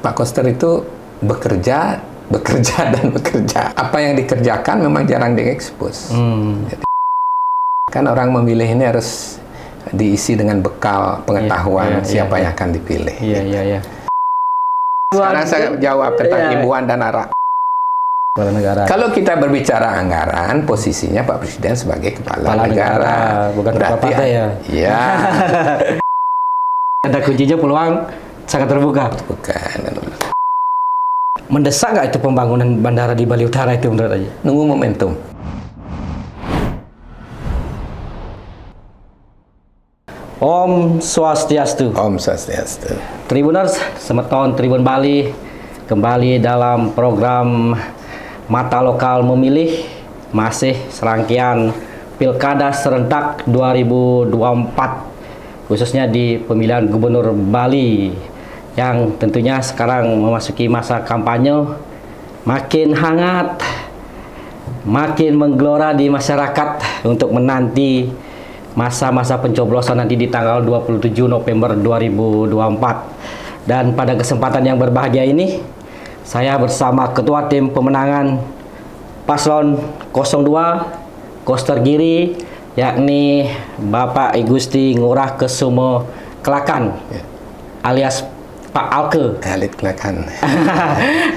Pak Koster itu bekerja dan bekerja. Apa yang dikerjakan memang jarang diekspos. Jadi, kan orang memilih ini harus diisi dengan bekal pengetahuan siapa yang akan dipilih. Iya. Sekarang saya jawab tentang himbauan dan arah. Negara. Kalau kita berbicara anggaran, posisinya Pak Presiden sebagai kepala negara. Bukan ketua partai ya? Iya. Ada kuncinya, peluang sangat terbuka. Bukan. Mendesak nggak itu pembangunan bandara di Bali Utara itu menurut aja? Nunggu momentum. Om Swastiastu. Om Swastiastu. Tribuners, selamat tahun Tribun Bali. Kembali dalam program Mata Lokal Memilih, masih serangkaian Pilkada Serentak 2024, khususnya di pemilihan Gubernur Bali yang tentunya sekarang memasuki masa kampanye, makin hangat, makin menggelora di masyarakat untuk menanti masa-masa pencoblosan nanti di tanggal 27 November 2024. Dan pada kesempatan yang berbahagia ini, saya bersama Ketua Tim Pemenangan Paslon 02 Koster Giri, yakni Bapak Igusti Ngurah Kesumo Kelakan, alias Pak Alke. Alit Kelakan.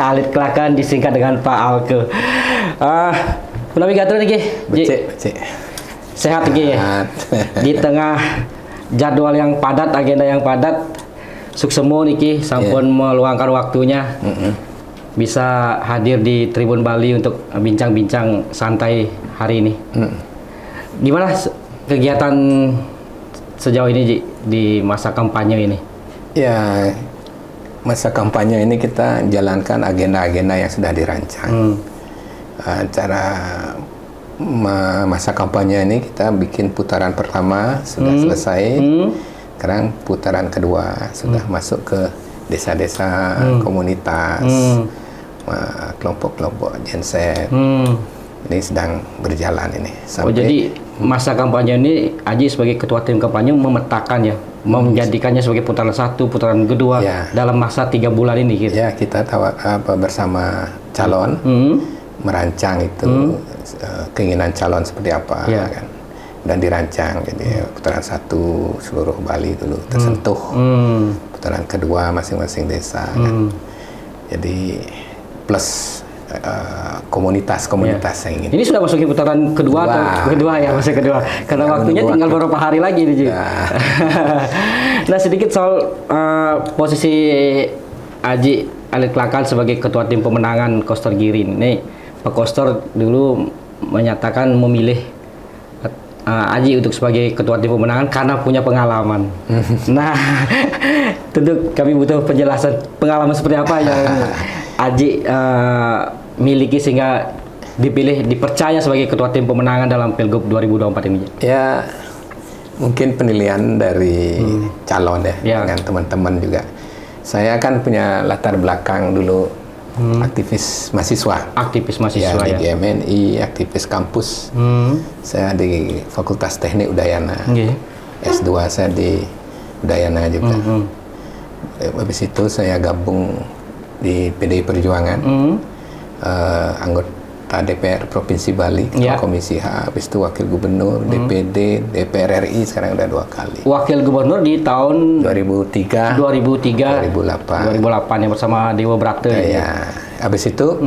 Alit Kelakan disingkat dengan Pak Alke. Menawi gatur niki. Becik. Sehat lagi ya. Di tengah jadwal yang padat, agenda yang padat, suksemo niki sampun meluangkan waktunya bisa hadir di Tribun Bali untuk bincang-bincang santai hari ini. Gimana kegiatan sejauh ini Ji, di masa kampanye ini? Ya, masa kampanye ini kita jalankan agenda-agenda yang sudah dirancang. Cara masa kampanye ini kita bikin putaran pertama sudah selesai. Sekarang putaran kedua sudah masuk ke desa-desa, komunitas, kelompok-kelompok genset. Ini sedang berjalan ini. Jadi masa kampanye ini Aji sebagai ketua tim kampanye memetakan ya, menjadikannya sebagai putaran satu, putaran kedua dalam masa 3 bulan ini gitu. Ya, kita bersama calon merancang itu keinginan calon seperti apa kan, dan dirancang. Jadi putaran satu seluruh Bali dulu tersentuh, putaran kedua masing-masing desa kan. Jadi plus komunitas yang ingin. Ini sudah masuk putaran kedua masih kedua karena waktunya tinggal beberapa hari lagi nih. Nah, sedikit soal posisi Aji Alit Kelakan sebagai ketua tim pemenangan Koster Giri. Nih, Pak Koster dulu menyatakan memilih Aji untuk sebagai ketua tim pemenangan karena punya pengalaman. Nah, tentu kami butuh penjelasan pengalaman seperti apa yang Aji miliki sehingga dipilih, dipercaya sebagai ketua tim pemenangan dalam Pilgub 2024 ini. Ya, mungkin penilaian dari calon dengan teman-teman juga. Saya kan punya latar belakang dulu aktivis mahasiswa. Aktivis mahasiswa di GMNI, aktivis kampus. Saya di Fakultas Teknik Udayana. S2 saya di Udayana juga. Habis itu saya gabung di PDI Perjuangan, anggota DPR Provinsi Bali, Komisi H, habis itu Wakil Gubernur, DPD, DPR RI, sekarang udah 2 kali. Wakil Gubernur di tahun 2003, 2008 yang bersama Dewa Brate. Ya, habis itu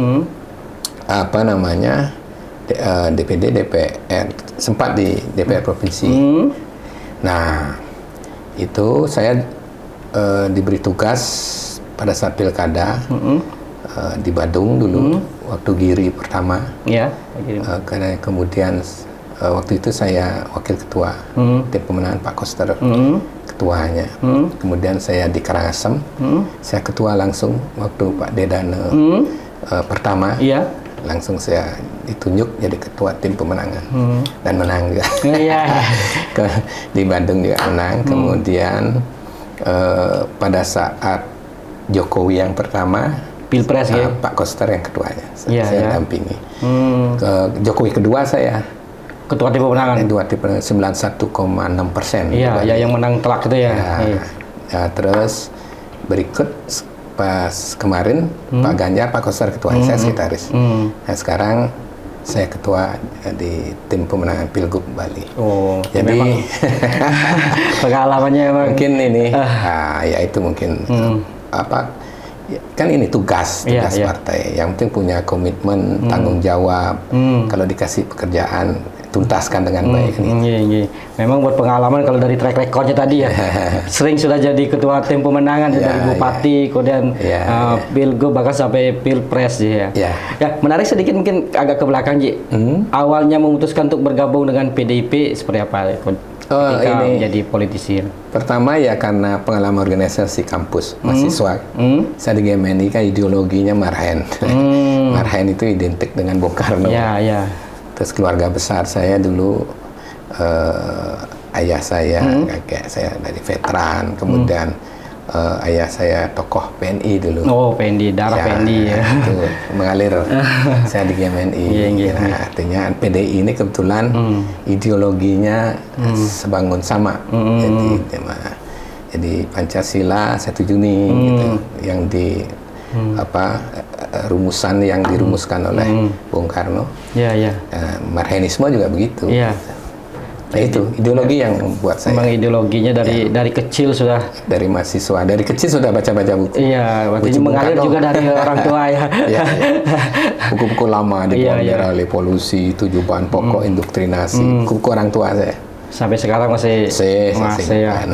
DPD, DPR, sempat di DPR Provinsi. Nah, itu saya diberi tugas pada saat pilkada di Badung dulu, waktu Giri pertama. Karena kemudian waktu itu saya wakil ketua tim pemenangan Pak Koster, ketuanya. Kemudian saya di Karangasem, saya ketua langsung waktu Pak Dedane pertama. Langsung saya ditunjuk jadi ketua tim pemenangan dan menang juga. Di Bandung juga menang. Kemudian pada saat Jokowi yang pertama, Pilpres Pak Koster yang ketuanya, saya dampingi. Jokowi kedua saya ketua tim pemenangan. Ketua tim pemenangan 91,6%. Yang menang telak itu ya. Terus berikut pas kemarin Pak Ganjar, Pak Koster ketua, saya sekretaris. Nah sekarang saya ketua di tim pemenangan Pilgub Bali. Oh, jadi memang pengalamannya emang. Mungkin ini, ya itu mungkin apa? Kan ini tugas partai. Yang penting punya komitmen, tanggung jawab. Kalau dikasih pekerjaan, tuntaskan dengan baik. Iya. Memang buat pengalaman kalau dari track recordnya tadi ya, sering sudah jadi ketua tim pemenangan dari bupati, kemudian pilgub bahkan sampai pilpres ya. Ya, menarik sedikit mungkin agak ke belakang Ji. Awalnya memutuskan untuk bergabung dengan PDIP seperti apa? Ketika menjadi politisi. Pertama ya karena pengalaman organisasi kampus mahasiswa. Saya di GMNI kan ideologinya Marhaen. Marhaen itu identik dengan Bung Karno. Iya. Terus keluarga besar saya dulu, ayah saya, kakek saya dari veteran, kemudian ayah saya tokoh PNI dulu. Oh, PNI, darah PNI ya. Itu mengalir saya di GMNI. Nah, artinya PDI ini kebetulan ideologinya sebangun sama. Jadi Pancasila 1 Juni gitu, yang di rumusan yang dirumuskan oleh Bung Karno. Marhaenisme juga begitu. Nah itu ideologi yang membuat saya. Memang ideologinya dari kecil sudah. Dari mahasiswa, dari kecil sudah baca-baca buku. Iya, berarti mengalir juga dari orang tua ya. Buku-buku lama di era revolusi, 7 bahan pokok, indoktrinasi, buku orang tua saya. Sampai sekarang masih ya.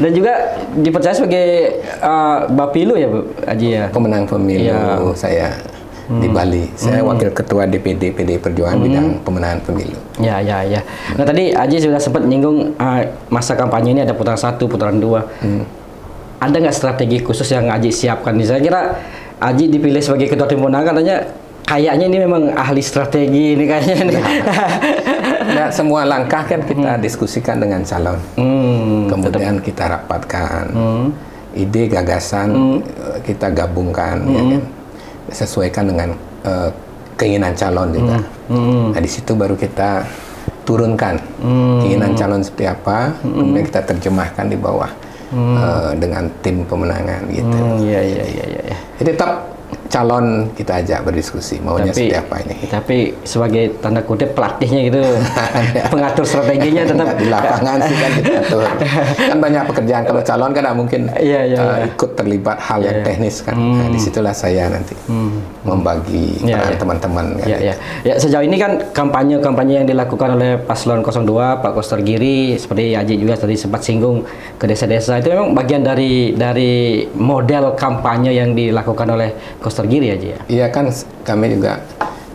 Dan juga dipercaya sebagai Bapilu ya Bu Aji ya. Pemenang pemilu saya di Bali. Saya wakil ketua DPD PDI Perjuangan bidang pemenangan pemilu. Ya. Nah tadi Aji sudah sempat nyinggung masa kampanye ini ada putaran 1, putaran 2. Ada nggak strategi khusus yang Aji siapkan? Saya kira Aji dipilih sebagai ketua tim pemenangan katanya kayaknya ini memang ahli strategi ini kayaknya nih. Nah, semua langkah kan kita diskusikan dengan calon. Kemudian kita rapatkan ide, gagasan, kita gabungkan, ya kan? Sesuaikan dengan keinginan calon juga. Nah, di situ baru kita turunkan keinginan calon seperti apa, kemudian kita terjemahkan di bawah dengan tim pemenangan gitu. Jadi tetap calon kita ajak berdiskusi maunya seperti apa ini. Tapi sebagai tanda kutip pelatihnya gitu, pengatur strateginya tetap di lapangan sih kan kita atur. Kan banyak pekerjaan kalau calon kan tidak mungkin ikut terlibat hal yang teknis kan. Nah, disitulah saya nanti membagi peran teman-teman. Ya, sejauh ini kan kampanye yang dilakukan oleh Paslon 02 Pak Koster Giri, seperti Aji juga tadi sempat singgung ke desa-desa, itu memang bagian dari model kampanye yang dilakukan oleh Koster Giri aja ya? Iya kan kami juga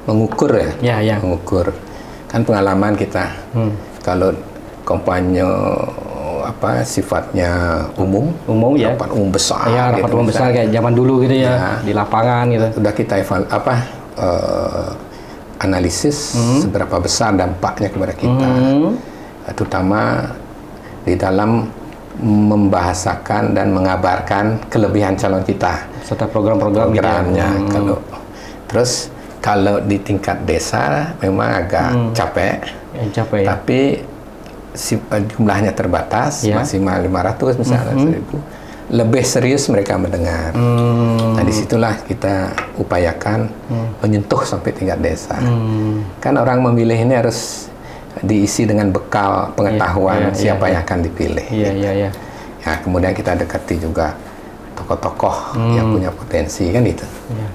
mengukur ya. Mengukur. Kan pengalaman kita. Kalau kampanye sifatnya umum ya. Rapat umum besar. Ya, rapat umum besar kayak zaman dulu gitu ya, di lapangan gitu. Sudah kita analisis seberapa besar dampaknya kepada kita. Terutama di dalam membahasakan dan mengabarkan kelebihan calon kita serta programnya. Kalau di tingkat desa memang agak capek. Tapi jumlahnya terbatas, maksimal 500 misalnya 1000. Lebih serius mereka mendengar. Nah, disitulah kita upayakan menyentuh sampai tingkat desa. Kan orang memilih ini harus diisi dengan bekal pengetahuan siapa yang akan dipilih. Ya, kemudian kita dekati juga tokoh-tokoh yang punya potensi kan itu.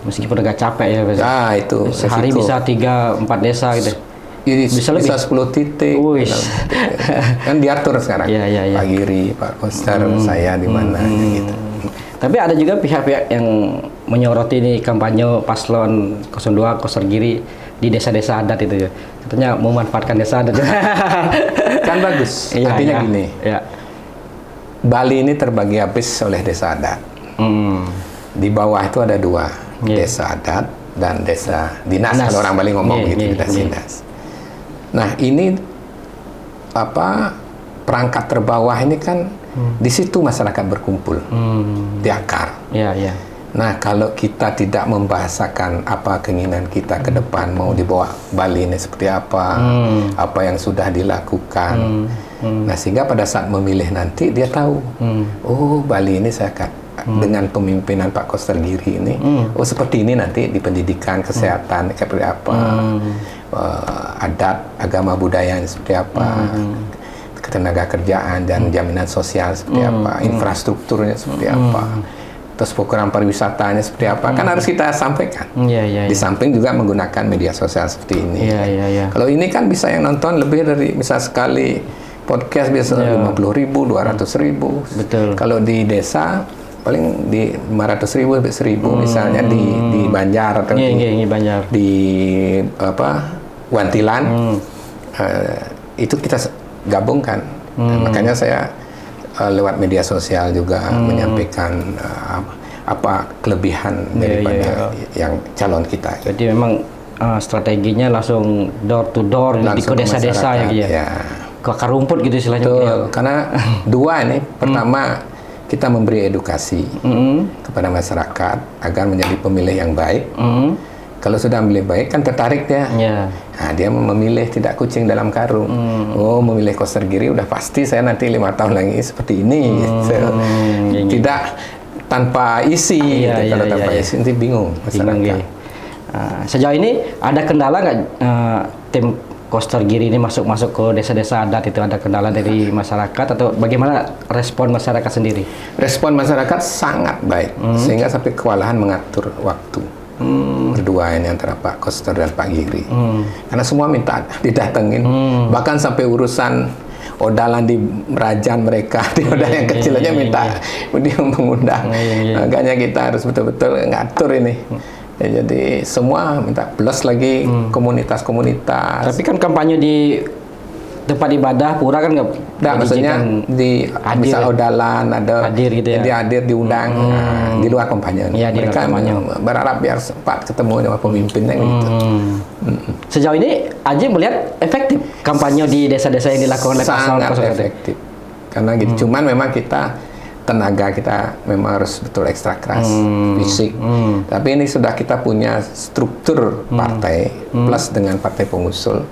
Meskipun agak capek ya. Nah, itu sehari resiko. bisa 3-4 desa gitu. Bisa 10 titik. Kan diatur sekarang. Pak Giri, Pak Koster, saya di mana gitu. Tapi ada juga pihak-pihak yang menyoroti nih kampanye Paslon 02 Koster Giri di desa-desa adat itu ya. Katanya memanfaatkan desa adat. Kan bagus. Artinya gini. Bali ini terbagi habis oleh desa adat. Di bawah itu ada 2, desa adat dan desa dinas. Kalau orang Bali ngomong gitu, dinas. Nah, ini perangkat terbawah ini kan di situ masyarakat berkumpul, di akar. Nah, kalau kita tidak membahasakan apa keinginan kita ke depan, mau dibawa Bali ini seperti apa yang sudah dilakukan. Nah, sehingga pada saat memilih nanti dia tahu, oh Bali ini saya dengan pemimpinan Pak Koster Giri ini, oh seperti ini nanti di pendidikan, kesehatan seperti apa, adat, agama, budaya seperti apa, ketenaga kerjaan dan jaminan sosial seperti apa, infrastrukturnya seperti apa, terus program pariwisatanya seperti apa, kan harus kita sampaikan. Di samping juga menggunakan media sosial seperti ini. Kalau ini kan bisa yang nonton lebih dari, misal sekali podcast biasa 50.000, 200.000. Betul. Kalau di desa paling di 500.000 sampai 1.000 misalnya di Banjar atau Banjar. di apa Wantilan, itu kita gabungkan. Makanya saya lewat media sosial juga menyampaikan apa kelebihan daripada yang calon kita. Jadi memang strateginya langsung door to door di desa-desa ya. Ke akar rumput gitu istilahnya. Betul, karena dua ini, pertama kita memberi edukasi kepada masyarakat agar menjadi pemilih yang baik. Kalau sudah memilih baik kan tertarik dia. Nah, dia memilih tidak kucing dalam karung. Oh, memilih Koster Giri udah pasti saya nanti 5 tahun lagi seperti ini. Tidak tanpa isi. Kalau tanpa isi nanti bingung masyarakat. Sejauh ini ada kendala nggak tim Koster Giri ini masuk ke desa-desa adat, itu ada kendala dari masyarakat atau bagaimana respon masyarakat sendiri? Respon masyarakat sangat baik, sehingga sampai kewalahan mengatur waktu berdua ini antara Pak Koster dan Pak Giri. Karena semua minta didatengin, bahkan sampai urusan odalan di Merajan mereka, di odal yang kecil aja minta dia mengundang. Makanya kita harus betul-betul ngatur ini. Ya, jadi semua minta, plus lagi komunitas-komunitas. Tapi kan kampanye di tempat ibadah pura kan nggak? Maksudnya di misal odalan ada hadir gitu ya? Dia hadir diundang di luar kampanye. Mereka berharap biar sempat ketemu dengan pemimpinnya gitu. Sejauh ini Aji melihat efektif kampanye di desa-desa yang dilakukan oleh sangat efektif. Karena gitu. Cuman memang tenaga kita memang harus betul ekstra keras, fisik. Tapi ini sudah kita punya struktur partai plus dengan partai pengusul.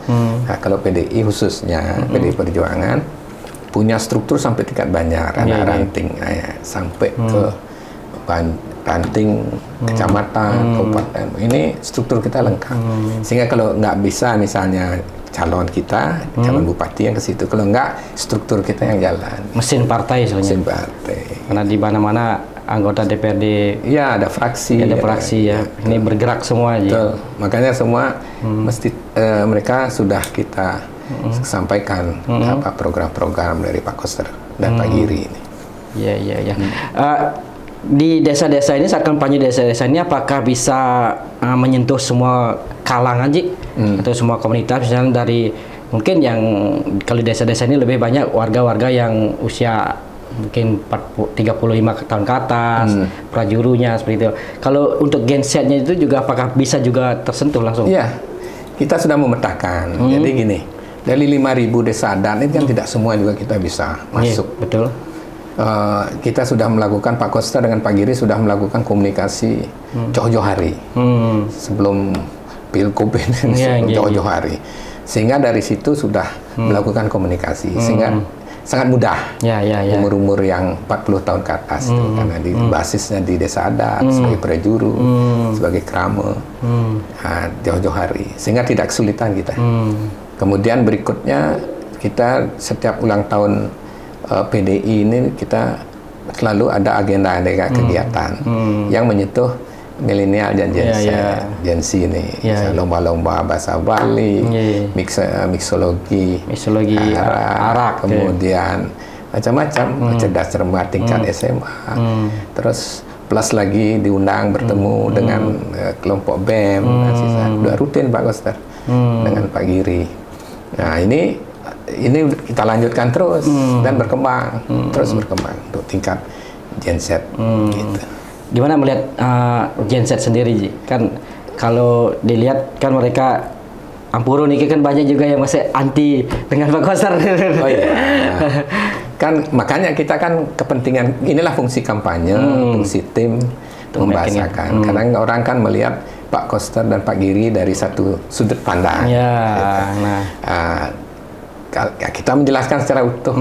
Nah, kalau PDI khususnya PDI Perjuangan punya struktur sampai tingkat Banjar, ranting, sampai ke ranting kecamatan, kabupaten. Ini struktur kita lengkap. Sehingga kalau nggak bisa misalnya calon kita, calon bupati yang ke situ. Kalau enggak, struktur kita yang jalan. Mesin partai sebenarnya. Mesin partai. Karena di mana-mana anggota DPRD. Ya, ada fraksi. Ada fraksi ya. Ini bergerak semua aja. Betul. Makanya semua mesti mereka sudah kita sampaikan apa program-program dari Pak Koster dan Pak Giri ini. Iya. Di desa-desa ini, saat kampanye desa-desa ini, apakah bisa menyentuh semua kalangan atau semua komunitas, misalnya dari mungkin yang kalau di desa-desa ini lebih banyak warga-warga yang usia mungkin 35 tahun ke atas, prajurunya seperti itu. Kalau untuk gensetnya itu juga apakah bisa juga tersentuh langsung? Iya, kita sudah memetakan. Jadi gini, dari 5.000 desa adat ini kan tidak semua juga kita bisa masuk. Betul. Kita sudah melakukan, Pak Koster dengan Pak Giri sudah melakukan komunikasi jauh-jauh hari sebelum Pilkup ini, jauh-jauh hari, sehingga dari situ sudah melakukan komunikasi, sehingga sangat mudah. Umur-umur yang 40 tahun ke atas tuh, karena di basisnya di desa adat sebagai prajuru, sebagai krama, jauh-jauh hari, sehingga tidak kesulitan kita. Kemudian berikutnya kita setiap ulang tahun PDI ini kita selalu ada agenda kegiatan yang menyentuh milenial dan Gen Z ini, lomba-lomba bahasa Bali, mixologi, arak, kemudian macam-macam, cerdas cermat tingkat SMA, terus plus lagi diundang bertemu dengan kelompok BEM, sudah rutin Pak Koster dengan Pak Giri. Nah ini kita lanjutkan terus dan berkembang, terus berkembang untuk tingkat Gen Z gitu. Gimana melihat Gen Z sendiri, Ji? Kan kalau dilihat kan mereka Ampuru nih kan banyak juga yang masih anti dengan Pak Koster. Oh iya. Kan makanya kita kan kepentingan, inilah fungsi kampanye, fungsi tim membahasakan. Karena orang kan melihat Pak Koster dan Pak Giri dari satu sudut pandang. Ya, gitu. nah. kita menjelaskan secara utuh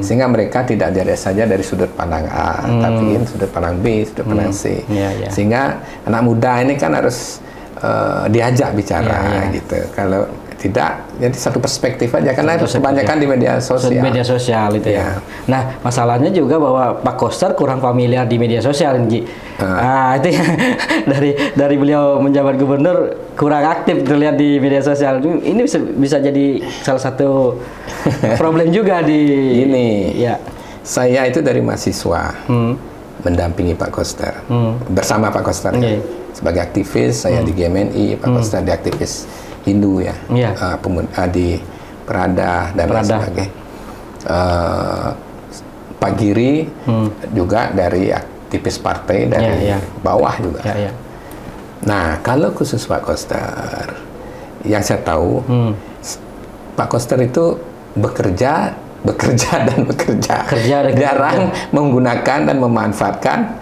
sehingga mereka tidak dilihat saja dari sudut pandang A, tapi sudut pandang B, sudut pandang C. Sehingga anak muda ini kan harus diajak bicara gitu. Kalau tidak, jadi satu perspektif aja karena kebanyakan di media sosial. Media sosial itu ya. Nah, masalahnya juga bahwa Pak Koster kurang familiar di media sosial, Ji. Itu ya. dari beliau menjabat gubernur kurang aktif terlihat di media sosial. Ini bisa jadi salah satu problem juga di ini. Ya. Saya itu dari mahasiswa mendampingi Pak Koster bersama Pak Koster sebagai aktivis. Saya di GMNI, Pak Koster di aktivis Hindu ya, di Perada dan lain sebagainya. Pak Giri juga dari aktivis partai dari bawah juga. Nah, kalau khusus Pak Koster, yang saya tahu, Pak Koster itu bekerja dan bekerja. Jarang menggunakan dan memanfaatkan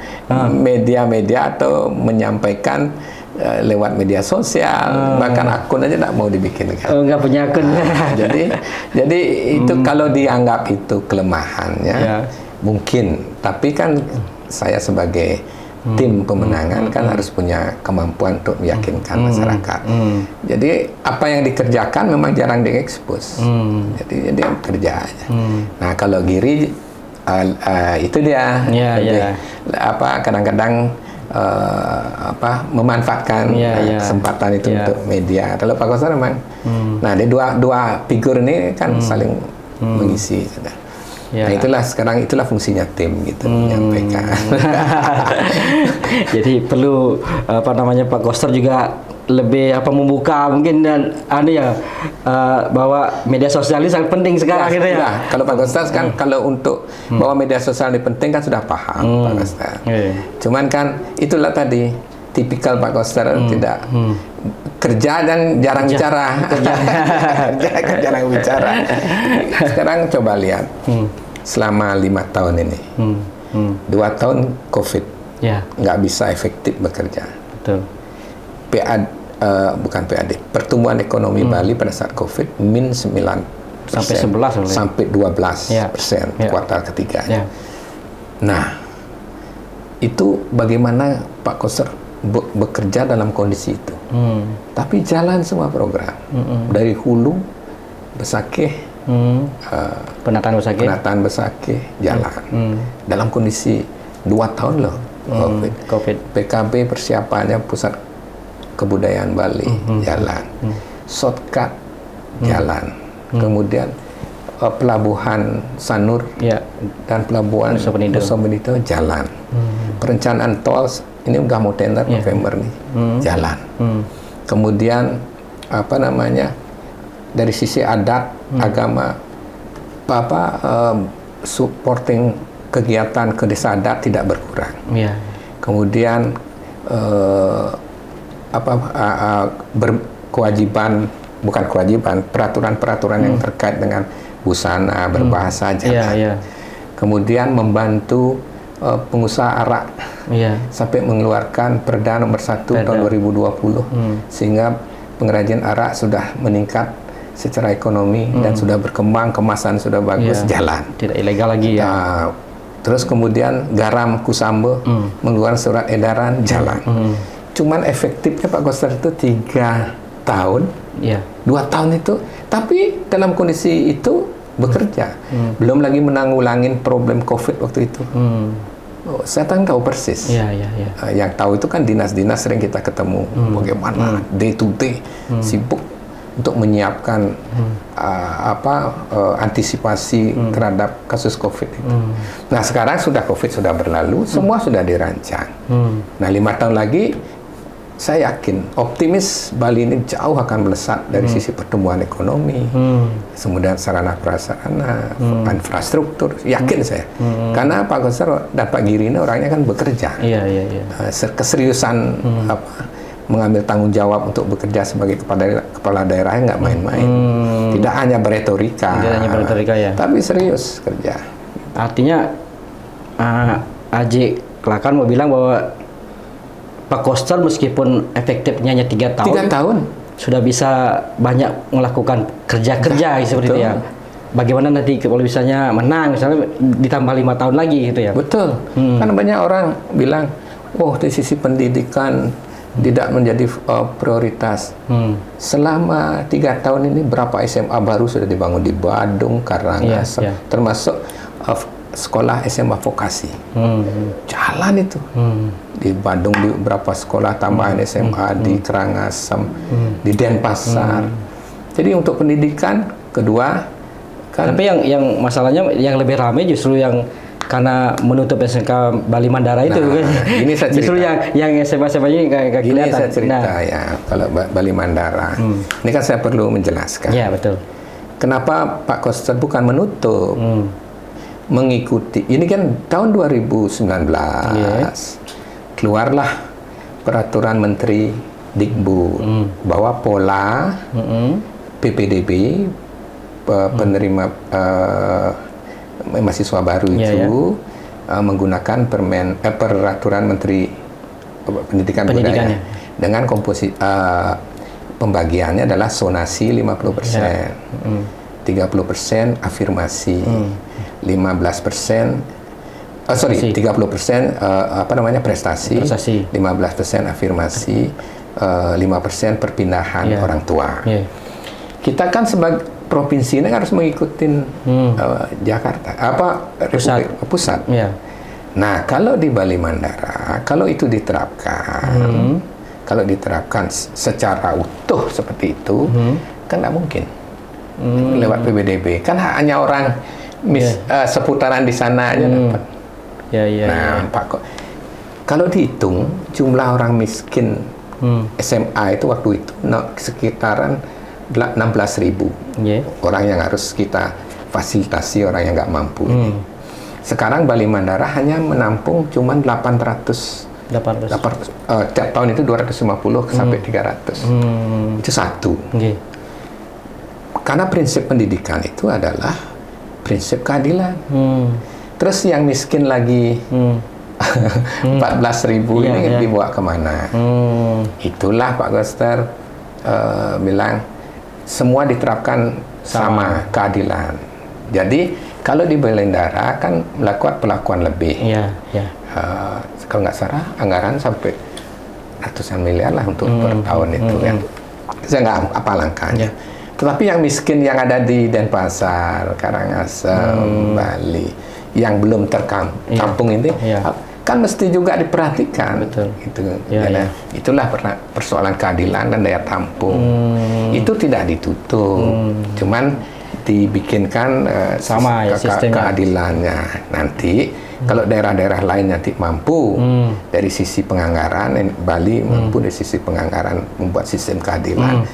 media-media atau menyampaikan lewat media sosial, bahkan akun aja tidak mau dibikinkan. Nggak punya akun. Jadi itu kalau dianggap itu kelemahannya, mungkin. Tapi kan saya sebagai tim pemenangan kan harus punya kemampuan untuk meyakinkan masyarakat. Jadi apa yang dikerjakan memang jarang diekspos. Jadi kerja aja. Nah, kalau Giri itu dia. Kadang-kadang memanfaatkan kesempatan itu untuk media. Kalau Pak Koster memang, nah dia dua figur ini kan saling mengisi. Nah itulah fungsinya tim gitu, menyampaikan. Jadi perlu Pak Koster juga lebih membuka mungkin dan bahwa media sosial ini sangat penting sekarang gitu ya. Kalau Pak Koster kan kalau untuk bahwa media sosial ini penting kan sudah paham Pak Koster. Cuman kan itulah tadi tipikal Pak Koster tidak kerja dan jarang bicara. Jarang bicara. Sekarang coba lihat selama 5 tahun ini, 2 tahun COVID, nggak bisa efektif bekerja. Betul. Bukan PAD, pertumbuhan ekonomi Bali pada saat COVID min 9% sampai 12% kuartal ketiga. Nah, itu bagaimana Pak Koster bekerja dalam kondisi itu. Tapi jalan semua program dari hulu Besakeh, penataan Besakeh jalan dalam kondisi 2 tahun loh COVID. PKB persiapannya pusat kebudayaan Bali jalan, shortcut jalan, kemudian pelabuhan Sanur dan pelabuhan Nusa Penida jalan, perencanaan tol ini udah mau tender November nih jalan, kemudian dari sisi adat agama supporting kegiatan ke desa adat tidak berkurang, kemudian peraturan-peraturan yang terkait dengan busana berbahasa jalan. Kemudian membantu pengusaha arak sampai mengeluarkan Perda nomor 1 tahun 2020 sehingga pengrajin arak sudah meningkat secara ekonomi dan sudah berkembang, kemasan sudah bagus, jalan. Tidak ilegal lagi ya. Terus kemudian garam Kusambe mengeluarkan surat edaran, jalan. Cuman efektifnya Pak Koster itu 3 tahun, 2 tahun itu, tapi dalam kondisi itu bekerja. Belum lagi menanggulangin problem COVID waktu itu. Saya tahu persis. Yang tahu itu kan dinas-dinas sering kita ketemu, bagaimana day to day sibuk untuk menyiapkan antisipasi terhadap kasus COVID itu. Nah sekarang sudah COVID sudah berlalu, semua sudah dirancang. Nah 5 tahun lagi saya yakin, optimis Bali ini jauh akan melesat dari sisi pertumbuhan ekonomi, kemudian sarana prasarana, infrastruktur, yakin saya. Karena Pak Koster dan Pak Giri ini orangnya kan bekerja. Keseriusan mengambil tanggung jawab untuk bekerja sebagai kepala daerahnya nggak main-main. Tidak hanya beretorika, tapi serius kerja. Artinya Aji Klakan mau bilang bahwa Pak Koster meskipun efektifnya hanya 3 tahun, 3 tahun sudah bisa banyak melakukan kerja-kerja seperti itu ya. bagaimana nanti kalau misalnya menang, misalnya ditambah 5 tahun lagi gitu ya. Betul. Kan banyak orang bilang, oh dari sisi pendidikan tidak menjadi prioritas. Selama 3 tahun ini berapa SMA baru sudah dibangun di Badung, Karangasem, termasuk sekolah SMA vokasi. Jalan itu. Di Badung di beberapa sekolah tambahan SMA, di Karangasem, di Denpasar. Jadi untuk pendidikan kedua kan. Tapi yang masalahnya yang lebih ramai justru yang karena menutup SMK Bali Mandara itu kan. Ini saya cerita. Justru yang SMA ini nggak Ini kelihatan. saya cerita ya, kalau Bali Mandara. Ini kan saya perlu menjelaskan. Ya, betul. Kenapa Pak Koster bukan menutup? Mengikuti, ini kan tahun 2019 keluarlah peraturan Menteri Dikbud bahwa pola PPDB penerima mahasiswa baru itu menggunakan peraturan Menteri Pendidikan Budaya dengan komposisi pembagiannya adalah sonasi 50%, 30% afirmasi, 15% 30% prestasi, 15% afirmasi, 5% perpindahan orang tua. Kita kan sebagai provinsi ini harus mengikuti Jakarta, pusat. Nah, kalau di Bali Mandara, kalau itu diterapkan, secara utuh seperti itu, kan nggak mungkin lewat PBDB. Kan hanya orang seputaran di sana aja dapat. Pak, kalau dihitung jumlah orang miskin SMA itu waktu itu sekitaran 16.000 orang yang harus kita fasilitasi, orang yang nggak mampu. Sekarang Bali Mandara hanya menampung cuma 800. Tiap tahun itu 250 sampai 300. Itu satu. Karena prinsip pendidikan itu adalah prinsip keadilan. Terus yang miskin lagi 14.000 ini dibawa kemana? Itulah Pak Koster bilang semua diterapkan sama keadilan. Jadi kalau di Bali Mandara kan melakukan perlakuan lebih. Kalau nggak salah anggaran sampai ratusan miliar lah untuk per tahun itu kan. Saya nggak apa langkahnya. Tetapi yang miskin yang ada di Denpasar, Karangasem, Bali, yang belum tertampung ini, kan mesti juga diperhatikan. Gitu. Itulah persoalan keadilan dan daya tampung. Itu tidak ditutup, cuman dibikinkan sama keadilannya. Nanti kalau daerah-daerah lain nanti mampu dari sisi penganggaran, Bali mampu dari sisi penganggaran membuat sistem keadilan,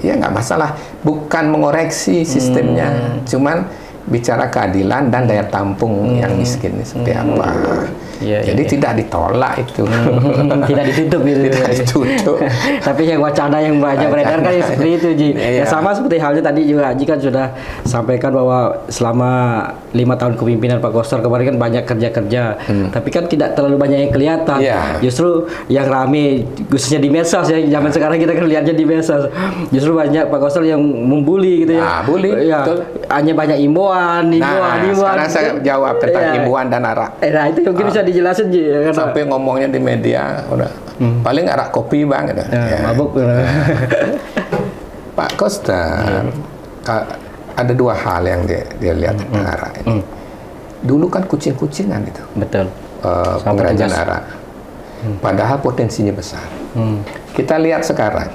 ya nggak masalah. Bukan mengoreksi sistemnya, cuman bicara keadilan dan daya tampung yang miskin ini seperti apa. Jadi tidak ditolak itu. Tidak ditutup gitu. Tidak ditutup. Tapi yang wacana yang banyak beredar kan seperti itu, Ji. Ya sama seperti halnya tadi juga Ji kan sudah sampaikan bahwa selama 5 tahun kepemimpinan Pak Koster kemarin kan banyak kerja-kerja. Tapi kan tidak terlalu banyak yang kelihatan. Justru yang rame khususnya di medsos ya. Zaman sekarang kita kan lihatnya di medsos. Justru banyak Pak Koster yang membuli gitu ya. Bully. Hanya banyak imbauan. Sekarang saya jawab tentang imbauan dan arak. Nah, itu mungkin bisa dijelasin, Ji. Sampai ngomongnya di media udah paling arak kopi bang gitu. Mabuk. Pak Koster ada 2 hal yang dia lihat tentang arak ini. Dulu kan kucing-kucingan itu. Betul. Pengrajin arak. Padahal potensinya besar. Kita lihat sekarang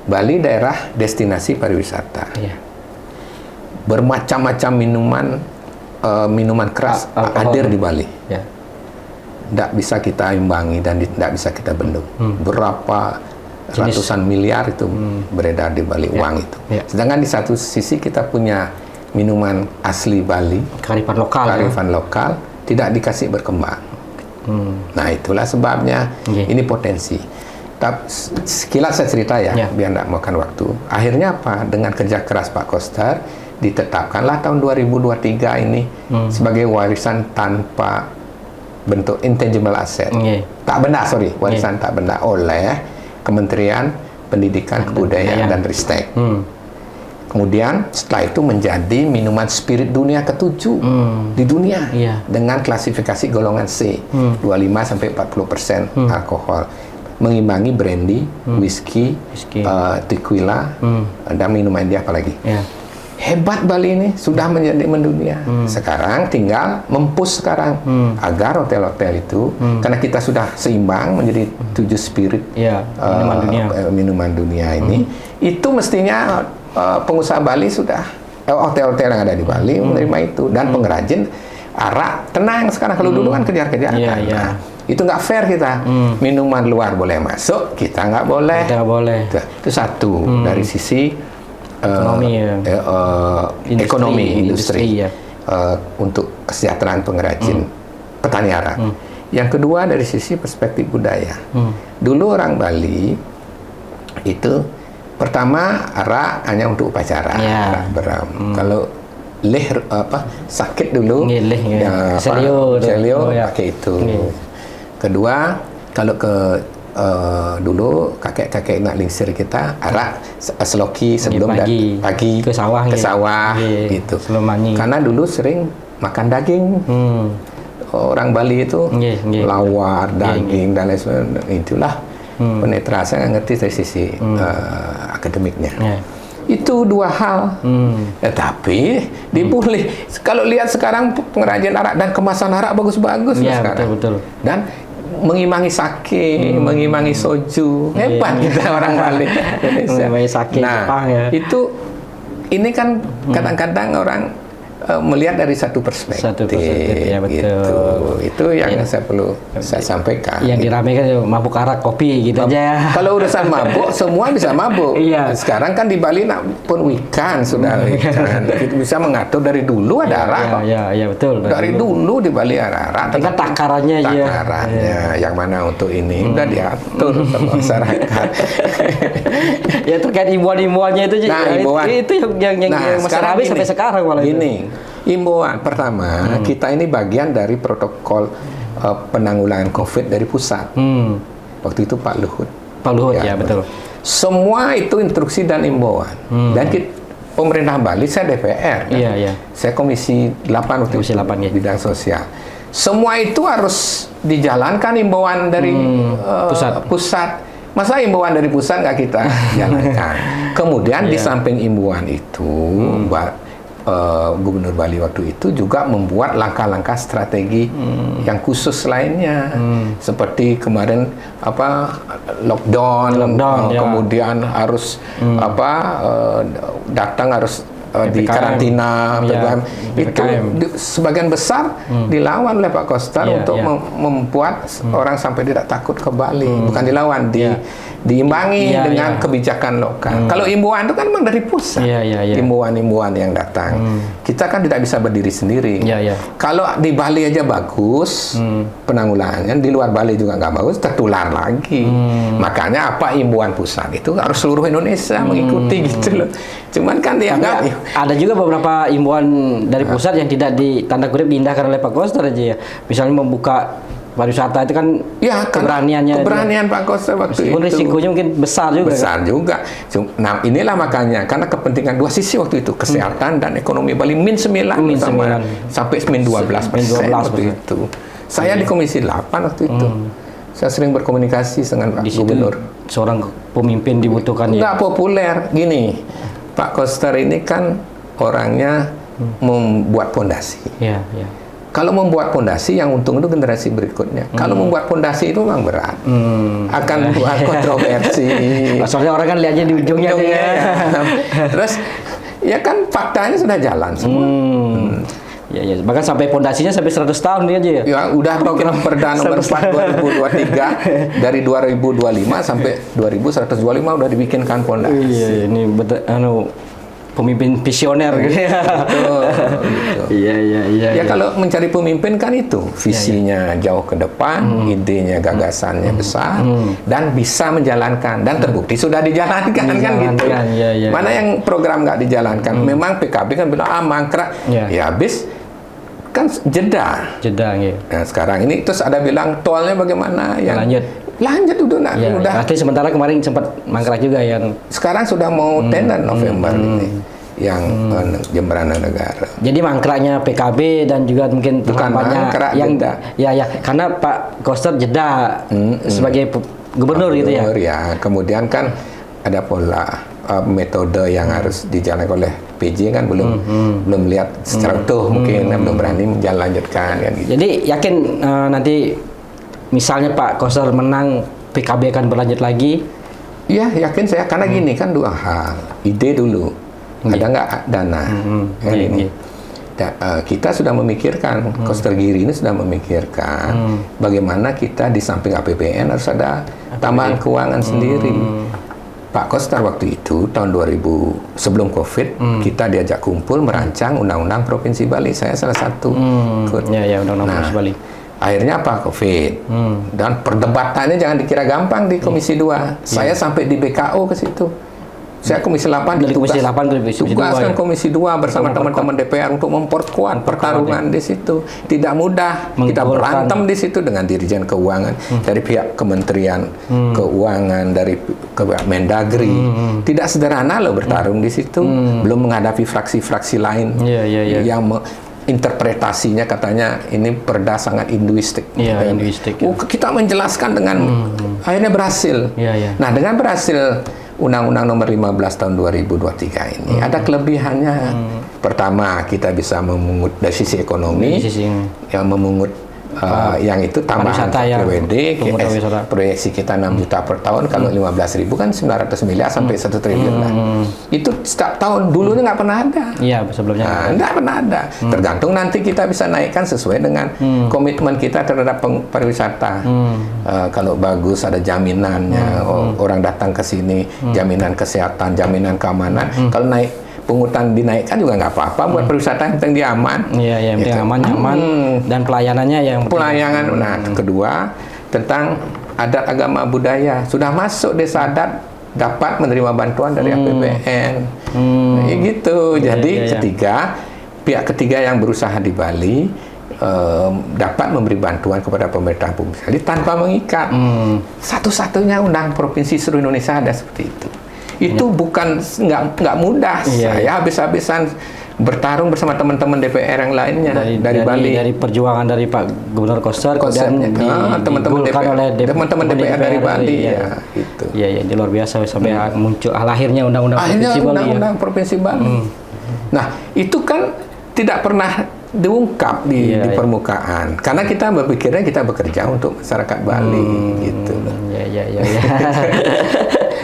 Bali daerah destinasi pariwisata. Bermacam-macam minuman keras hadir di Bali. Tidak bisa kita imbangi dan tidak bisa kita bendung. Berapa ratusan miliar itu beredar di Bali, uang itu. Sedangkan di satu sisi kita punya minuman asli Bali, kearifan lokal tidak dikasih berkembang. Nah itulah sebabnya ini potensi. Sekilas saya cerita ya, biar tidak makan waktu. Akhirnya apa? Dengan kerja keras Pak Koster, ditetapkanlah tahun 2023 ini sebagai warisan tanpa bentuk intangible asset. Tak benda, warisan tak benda oleh Kementerian Pendidikan, Kebudayaan dan Ristek. Kemudian setelah itu menjadi minuman spirit dunia ketujuh di dunia dengan klasifikasi golongan C, 25 sampai 40% alkohol, mengimbangi brandy, whisky, tequila, dan minuman India apalagi. Hebat Bali ini sudah menjadi mendunia. Sekarang tinggal mempush sekarang agar hotel-hotel itu karena kita sudah seimbang menjadi 7 spirit minuman dunia ini, itu mestinya pengusaha Bali sudah hotel-hotel yang ada di Bali menerima itu, dan pengrajin arak tenang sekarang. Kalau dulu kan kejar-kejar nah, itu nggak fair kita. Minuman luar boleh masuk, kita nggak boleh. Itu satu dari sisi ekonomi industri untuk kesejahteraan pengrajin petani arak. Yang kedua dari sisi perspektif budaya. Dulu orang Bali itu pertama arak hanya untuk upacara, arak beram. Kalau sakit dulu, selio pakai itu. Kedua, kalau ke dulu kakek-kakek nak lingsir kita arak seloki sebelum pagi ke sawah, gitu. Karena dulu sering makan daging. Orang Bali itu lawar, daging dan lain sebagainya. Itulah penetrasi yang ngerti dari sisi akademiknya. Itu dua hal. Tapi dibully. Kalau lihat sekarang pengrajin arak dan kemasan arak bagus-bagus sekarang. Betul. Dan mengimbangi sake, mengimbangi soju. Hebat kita orang Bali. Mengimbangi sake Jepang itu ini kan kadang-kadang orang melihat dari satu perspektif. Ya betul. Gitu. Itu yang saya perlu saya sampaikan. Yang diramaikan mabuk arak, kopi gitu aja. Kalau urusan mabuk, semua bisa mabuk. Sekarang kan di Bali pun weekend sudah weekend. Kita bisa mengatur dari dulu ada arak. Iya betul. Dari dulu di Bali ada arak. Tinggal takarannya aja. Yang mana untuk ini udah diatur sama masyarakat. Ya terkait imbauan-imbauannya itu. Itu yang masyarakat sampai sekarang malah. Gini. Imbauan pertama, kita ini bagian dari protokol penanggulangan COVID dari pusat. Waktu itu Pak Luhut. Ya betul. Semua itu instruksi dan imbauan. Dan pemerintah Bali, saya DPR. Saya Komisi 8 waktu itu, bidang sosial. Semua itu harus dijalankan imbauan dari pusat. Masa imbauan dari pusat nggak kita jalankan? Kemudian di samping imbauan itu, Gubernur Bali waktu itu juga membuat langkah-langkah strategi yang khusus lainnya, seperti kemarin lockdown kemudian harus datang harus di karantina, itu sebagian besar dilawan oleh Pak Koster untuk membuat orang sampai tidak takut ke Bali, bukan dilawan, diimbangi dengan kebijakan lokal. Kalau imbauan itu kan memang dari pusat, imbauan-imbauan yang datang. Kita kan tidak bisa berdiri sendiri. Kalau di Bali aja bagus penanggulangannya, di luar Bali juga nggak bagus, tertular lagi. Makanya apa imbauan pusat itu harus seluruh Indonesia mengikuti gitu loh. Cuman kan dianggap ada juga beberapa imbauan dari pusat yang tidak tanda kutip diindahkan oleh Pak Koster aja ya. Misalnya membuka pariwisata itu kan keberanian Pak Koster waktu itu. Risikonya mungkin besar juga. Nah, inilah makanya karena kepentingan dua sisi waktu itu, kesehatan dan ekonomi Bali -9 sampai -12% waktu itu. Saya di Komisi 8 waktu itu. Saya sering berkomunikasi dengan Pak Gubernur. Seorang pemimpin dibutuhkan nggak populer. Gini, Pak Koster ini kan orangnya membuat fondasi. Kalau membuat fondasi, yang untung itu generasi berikutnya. Kalau membuat fondasi itu memang berat, akan membuat kontroversi. Soalnya orang kan lihatnya di ujungnya. Terus, ya kan faktanya sudah jalan semua. Bahkan sampai fondasinya sampai 100 tahun dia aja ya. Ya, udah program Perda nomor 4 2023 dari 2025 sampai 2125 udah dibikinkan fondasi. Ini betul pemimpin visioner gitu ya. Iya. Kalau mencari pemimpin kan itu visinya jauh ke depan, idenya, gagasannya besar, dan bisa menjalankan, dan terbukti sudah dijalankan kan gitu. Mana yang program nggak dijalankan? Memang PKB kan bilang mangkrak, ya habis kan jeda. Nah, sekarang ini terus ada bilang tolnya bagaimana? Lanjut udah. Berarti sementara kemarin sempat mangkrak juga yang. Sekarang sudah mau tender November ini. Jemberana Negara. Jadi mangkraknya PKB dan juga mungkin Bukan mangkrak, yang jeda. ya karena Pak Koster jeda sebagai gubernur gitu ya. Ya, kemudian kan ada pola metode yang harus dijalankan oleh PJ kan belum lihat secara utuh mungkin belum berani lanjutkan kan gitu. Jadi yakin nanti misalnya Pak Koster menang, PKB akan berlanjut lagi? Iya, yakin saya karena gini kan dua hal. Ide dulu. Ada nggak dana? Kan ini. Kita sudah memikirkan, Koster Giri ini sudah memikirkan bagaimana kita di samping APBN harus ada tambahan keuangan sendiri. Pak Koster waktu itu tahun 2000 sebelum COVID kita diajak kumpul merancang Undang-Undang Provinsi Bali. Saya salah satu. Undang-Undang Provinsi Bali. Akhirnya apa? COVID. Dan perdebatannya jangan dikira gampang di Komisi 2. Saya sampai di BKO ke situ. Saya Komisi 8 ditugaskan Komisi 2 bersama teman-teman DPR untuk memperkuat pertarungan di situ. Tidak mudah. Kita berantem di situ dengan Dirjen Keuangan dari pihak Kementerian Keuangan, dari pihak Mendagri. Tidak sederhana loh bertarung di situ. Belum menghadapi fraksi-fraksi lain yang interpretasinya katanya ini perda sangat hinduistik. Hinduistik. Kita menjelaskan dengan akhirnya berhasil. Nah, dengan berhasil Undang-Undang Nomor 15 Tahun 2023 ini ada kelebihannya. Pertama, kita bisa memungut dari sisi ekonomi, yang memungut yang itu tambahan PWD, proyeksi kita 6 juta per tahun, kalau 15.000 kan 900 miliar sampai 1 triliun lah. Itu setiap tahun, dulunya nggak pernah ada. Iya, sebelumnya. Nggak pernah ada. Tergantung nanti kita bisa naikkan sesuai dengan komitmen kita terhadap pariwisata. Kalau bagus ada jaminannya, orang datang ke sini, jaminan kesehatan, jaminan keamanan. Kalau naik pungutan dinaikkan juga nggak apa-apa buat pariwisata, yang penting dia aman. Yang penting aman, nyaman, dan pelayanannya yang pelayanan. Nah, kedua tentang adat agama budaya sudah masuk desa adat dapat menerima bantuan dari APBN. Gitu. Jadi ketiga, pihak ketiga yang berusaha di Bali dapat memberi bantuan kepada pemerintah provinsi tanpa mengikat. Satu-satunya undang provinsi seluruh Indonesia ada seperti itu. Itu bukan nggak mudah. Saya habis-habisan bertarung bersama teman-teman DPR yang lainnya dari Bali. Dari perjuangan dari Pak Gubernur Koster, konsepnya teman-teman DPR dari Bali gitu. Iya, luar biasa sampai muncul lahirnya Undang-Undang Provinsi Bali. Undang-Undang Provinsi Bali. Nah, itu kan tidak pernah diungkap di permukaan karena kita berpikirnya kita bekerja untuk masyarakat Bali gitu.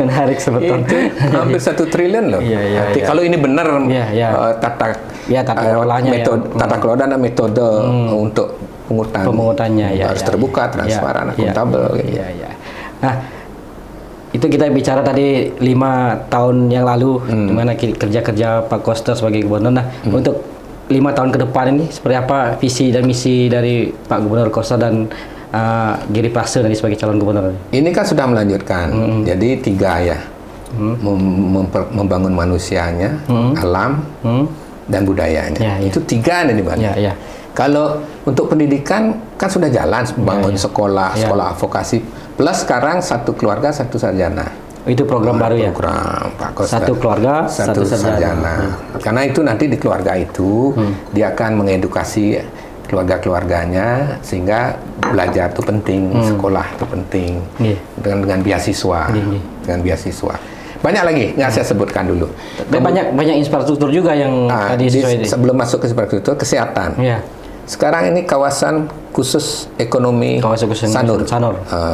Menarik sebetulnya. Itu hampir 1 triliun loh. Kalau ini benar tata kelolanya, tata kelola dan metode untuk pemungutannya harus terbuka, transparan, akuntabel. Nah, itu kita bicara tadi 5 tahun yang lalu dimana kerja-kerja Pak Koster sebagai gubernur. Nah, untuk 5 tahun ke depan ini seperti apa visi dan misi dari Pak Gubernur Koster dan Giri Prase dari sebagai calon gubernur? Ini kan sudah melanjutkan. Jadi 3 ya. Membangun manusianya, alam, dan budayanya. Itu 3 ada di Bali. Kalau untuk pendidikan kan sudah jalan, bangun sekolah advokasi, plus sekarang 1 keluarga 1 sarjana. Itu program baru ya? Program Pak Koster. 1 keluarga 1 sarjana. Karena itu nanti di keluarga itu dia akan mengedukasi keluarga-keluarganya sehingga belajar itu penting, sekolah itu penting, dengan beasiswa, Banyak lagi, nggak saya sebutkan dulu. Dan banyak infrastruktur juga yang tadi sebelum masuk ke infrastruktur, kesehatan. Sekarang ini kawasan khusus ekonomi Sanur.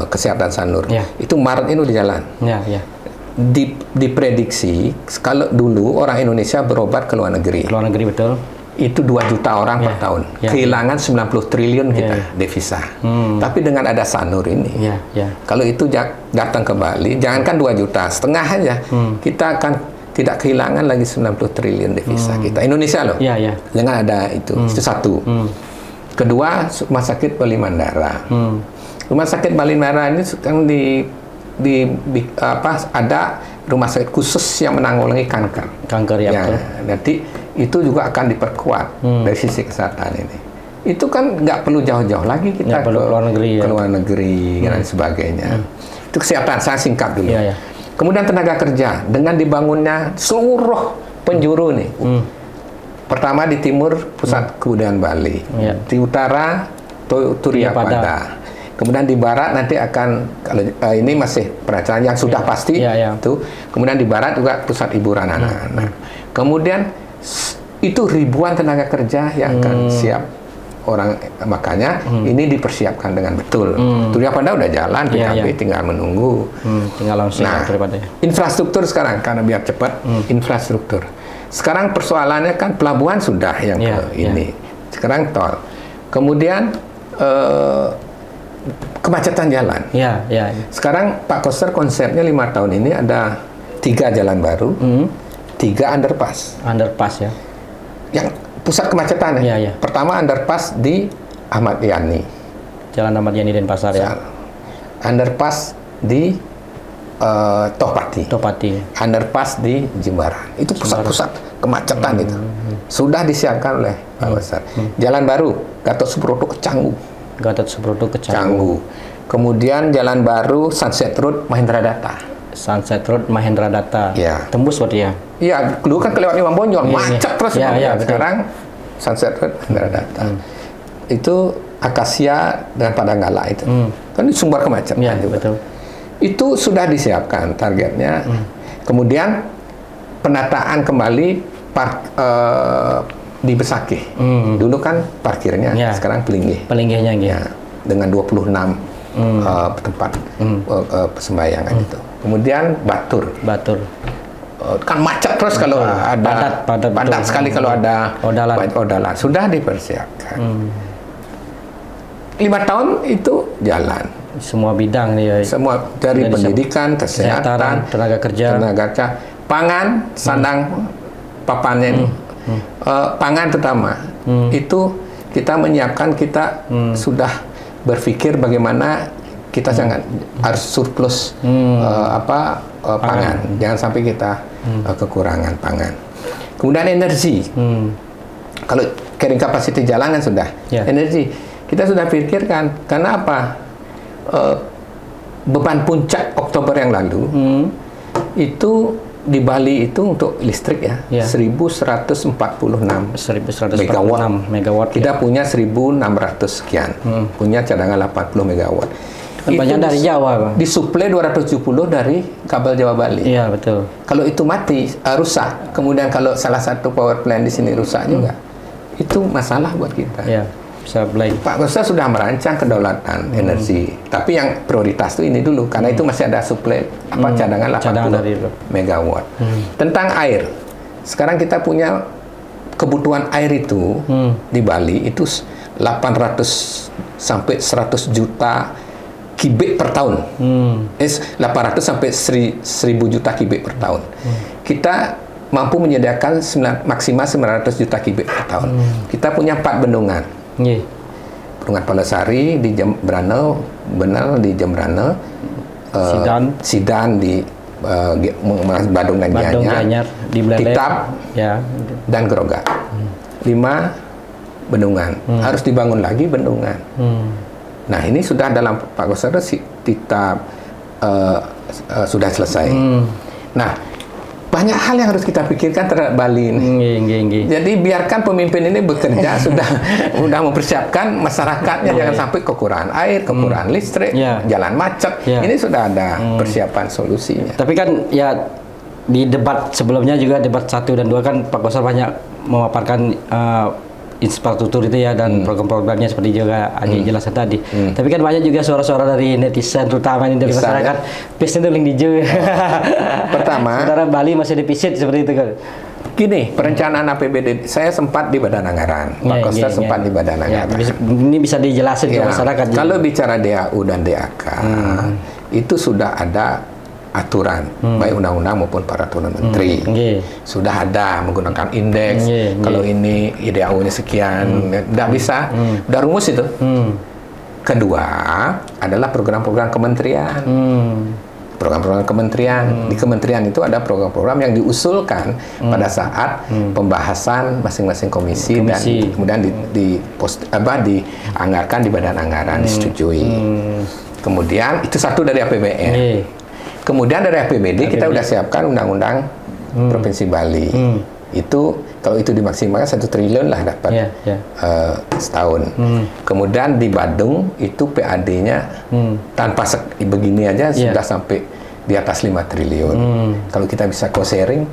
Kesehatan Sanur. Itu Maret ini udah jalan. Diprediksi kalau dulu orang Indonesia berobat ke luar negeri. Luar negeri, betul. Itu 2 juta orang per tahun. Kehilangan 90 triliun kita devisa. Tapi dengan ada Sanur ini, kalau itu datang ke Bali, jangankan 2 juta, setengah aja, kita akan tidak kehilangan lagi 90 triliun devisa kita. Indonesia loh. Dengan ada itu. Itu satu. Kedua, Rumah Sakit Bali Mandara. Rumah Sakit Bali Mandara ini kan ada rumah sakit khusus yang menanggulangi kanker. Nanti itu juga akan diperkuat dari sisi kesehatan ini. Itu kan nggak perlu jauh-jauh lagi kita ke luar negeri dan sebagainya. Itu kesehatan, saya singkat dulu. Kemudian tenaga kerja dengan dibangunnya seluruh penjuru nih. Pertama di timur Pusat Kebudayaan Bali, di utara Turiya Pada. Kemudian di barat nanti akan, kalau ini masih perencanaan yang sudah pasti itu. Kemudian di barat juga pusat hiburan anak-anak. Kemudian itu ribuan tenaga kerja yang akan siap orang, makanya ini dipersiapkan dengan betul. Turiya Pada udah jalan, PKP tinggal menunggu. Tinggal langsung. Nah, infrastruktur sekarang karena biar cepat, infrastruktur. Sekarang persoalannya kan pelabuhan sudah yang ke ini. Sekarang tol. Kemudian kemacetan jalan. Sekarang Pak Koster konsepnya 5 tahun ini ada 3 jalan baru, 3 underpass. Underpass ya. Yang pusat kemacetan ya. Pertama underpass di Ahmad Yani. Jalan Ahmad Yani Denpasar ya. Underpass di Tohpati. Underpass di Jimbaran. Itu pusat-pusat kemacetan itu. Sudah disiapkan oleh Pak Koster. Jalan baru Gatot Subroto ke Canggu. Kemudian jalan baru Sunset Road Mahendra Data. Ya. Tembus berarti ya? Iya, dulu kan kelewat Imam Bonjol, macet terus. Sekarang Sunset Road Mahendra Data. Itu Akasia dan Padanggala itu. Kan itu sumber kemacetan juga. Betul. Itu sudah disiapkan targetnya. Kemudian penataan kembali di Besakih. Dulu kan parkirnya, sekarang Pelinggihnya ya, dengan 26 tempat persembahyangan itu. Kemudian Batur. Kan macet terus kalau ada padat sekali kalau ada odalan. Sudah dipersiapkan. 5 tahun itu jalan. Semua bidang nih. Semua dari pendidikan, kesehatan, tenaga kerja, pangan, sandang, papannya ini. Pangan terutama itu kita menyiapkan, kita sudah berpikir bagaimana kita harus surplus pangan, jangan sampai kita kekurangan pangan. Kemudian energi, kalau carrying capacity jalan kan sudah energi kita sudah pikirkan, karena apa, beban puncak Oktober yang lalu itu di Bali itu untuk listrik 1146 megawatt. Kita punya 1600 sekian. Punya cadangan 80 megawatt. Banyak dari Jawa, Bang. Disuplai 270 dari kabel Jawa Bali. Iya, betul. Kalau itu mati, rusak. Kemudian kalau salah satu power plant di sini rusak juga. Itu masalah buat kita. Iya. Pak Koster sudah merancang kedaulatan energi, tapi yang prioritas itu ini dulu, karena itu masih ada suplai cadangan 80 megawatt. Tentang air, sekarang kita punya kebutuhan air itu di Bali itu 800 sampai 100 juta kubik per tahun. 800 sampai 1000 juta kubik per tahun. Kita mampu menyediakan maksimal 900 juta kubik per tahun. Kita punya 4 bendungan. Bendungan Palasari di Jembrana, Benal di Jembrana, Sidan di Badung dan Gianyar, Titap dan Groga. 5 bendungan. Harus dibangun lagi bendungan. Nah, ini sudah dalam Pak Koster Titap sudah selesai. Nah, banyak hal yang harus kita pikirkan terhadap Bali ini. Jadi biarkan pemimpin ini bekerja, sudah mempersiapkan masyarakatnya, jangan sampai kekurangan air, kekurangan listrik, jalan macet. Ini sudah ada persiapan solusinya. Tapi kan ya di debat sebelumnya juga, debat 1 dan 2 kan Pak Koster banyak memaparkan infrastruktur itu ya, dan program-programnya seperti juga Aji jelaskan tadi. Tapi kan banyak juga suara-suara dari netizen, terutama ini dari masyarakat, PIS itu link hijau. Pertama, sementara Bali masih defisit seperti itu kan. Gini, perencanaan APBD saya sempat di Badan Anggaran. Pak Koster sempat di Badan Anggaran. Ini bisa dijelasin ke masyarakat. Kalau bicara DAU dan DAK, itu sudah ada aturan, baik undang-undang maupun peraturan menteri. Sudah ada menggunakan indeks. Kalau ini IDAU-nya sekian, tidak bisa. Udah rumus itu. Kedua adalah program-program kementerian. Program-program kementerian. Di kementerian itu ada program-program yang diusulkan pada saat pembahasan masing-masing komisi dan kemudian dianggarkan di Badan Anggaran, disetujui. Kemudian itu satu dari APBN. Kemudian dari APBD kita sudah siapkan undang-undang Provinsi Bali. Itu kalau itu dimaksimalkan 1 triliun lah dapat setahun. Kemudian di Badung itu PAD-nya tanpa begini aja sudah sampai di atas 5 triliun. Kalau kita bisa co-sharing,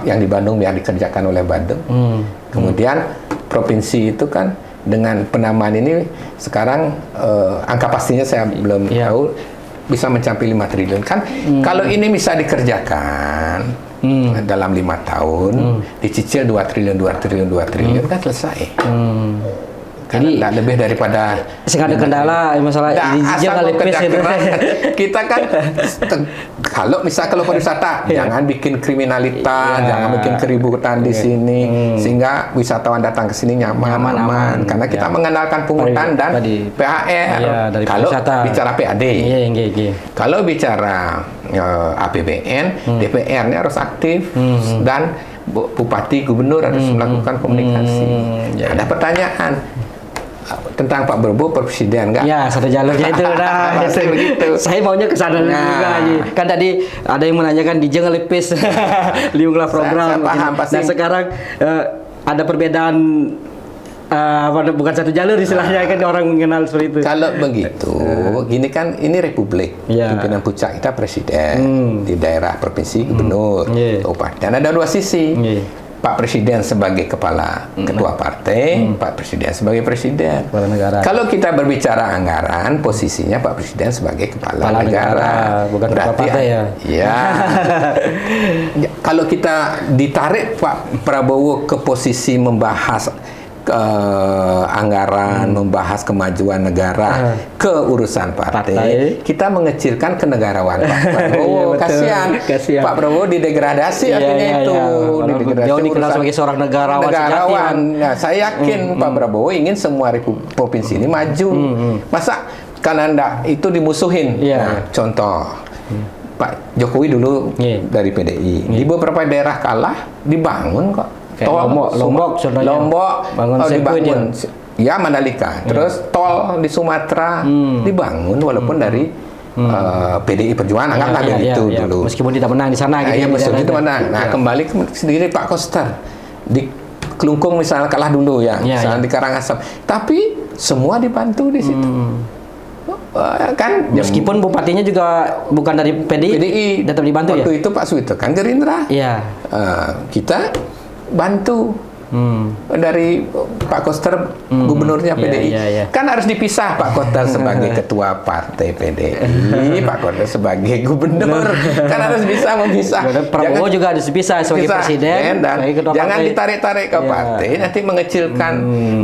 yang di Bandung biar dikerjakan oleh Badung. Kemudian provinsi itu kan dengan penamaan ini sekarang angka pastinya saya belum tahu, bisa mencapai 5 triliun kan. Kalau ini bisa dikerjakan dalam 5 tahun, dicicil 2 triliun kan selesai. Jadi tidak lebih daripada ada kendala masalah kita kan kalau pariwisata jangan bikin kriminalitas, jangan bikin keributan di sini sehingga wisatawan datang ke sini nyaman. Karena kita mengenalkan pungutan dan PHR. Kalau bicara PAD, kalau bicara APBN, DPR-nya harus aktif dan Bupati Gubernur harus melakukan komunikasi. Ada pertanyaan tentang Pak Prabowo Presiden enggak? Ya, 1 jalurnya itu udah begitu. Saya maunya ke sana juga. Kan tadi ada yang menanyakan di Jeng Lepis liunglah program. Saya paham pasti. Nah, sekarang ada perbedaan bukan 1 jalur istilahnya kan orang mengenal seperti itu. Kalau begitu, gini kan ini republik. Pimpinan puncak kita presiden, di daerah provinsi gubernur, kabupaten. Ada 2 sisi. Pak Presiden sebagai kepala ketua partai, Pak Presiden sebagai presiden. Kepala negara. Kalau kita berbicara anggaran, posisinya Pak Presiden sebagai kepala negara. Bukan ketua berarti partai ya. Ya. Kalau kita ditarik Pak Prabowo ke posisi membahas anggaran, membahas kemajuan negara ke urusan partai, kita mengecilkan kenegarawan Pak Prabowo. Kasihan. Pak Prabowo didegradasi artinya itu. Jauh dikenal sebagai seorang negarawan. Nah, saya yakin Pak Prabowo ingin semua provinsi ini maju. Masa Kananda itu dimusuhin? Nah, contoh Pak Jokowi dulu dari PDI, di beberapa daerah kalah dibangun kok. Lombok dibangun. Ya, Mandalika. Terus tol di Sumatera dibangun walaupun dari PDI Perjuangan, anggaplah begitu dulu. Meskipun tidak menang di sana gitu. Meskipun tidak menang. Nah, kembali sendiri Pak Koster di Kelungkung misalnya kalah dulu misalnya di Karangasem. Tapi semua dibantu di situ. Kan meskipun bupatinya juga bukan dari PDI tetap dibantu waktu itu Pak Suwito kan Gerindra. Kita bantu dari Pak Koster gubernurnya PDI. Kan harus dipisah Pak Koster sebagai ketua partai PDI, Pak Koster sebagai gubernur. Kan harus bisa memisah. Prabowo juga harus dipisah sebagai presiden dan jangan ditarik-tarik ke partai, nanti mengecilkan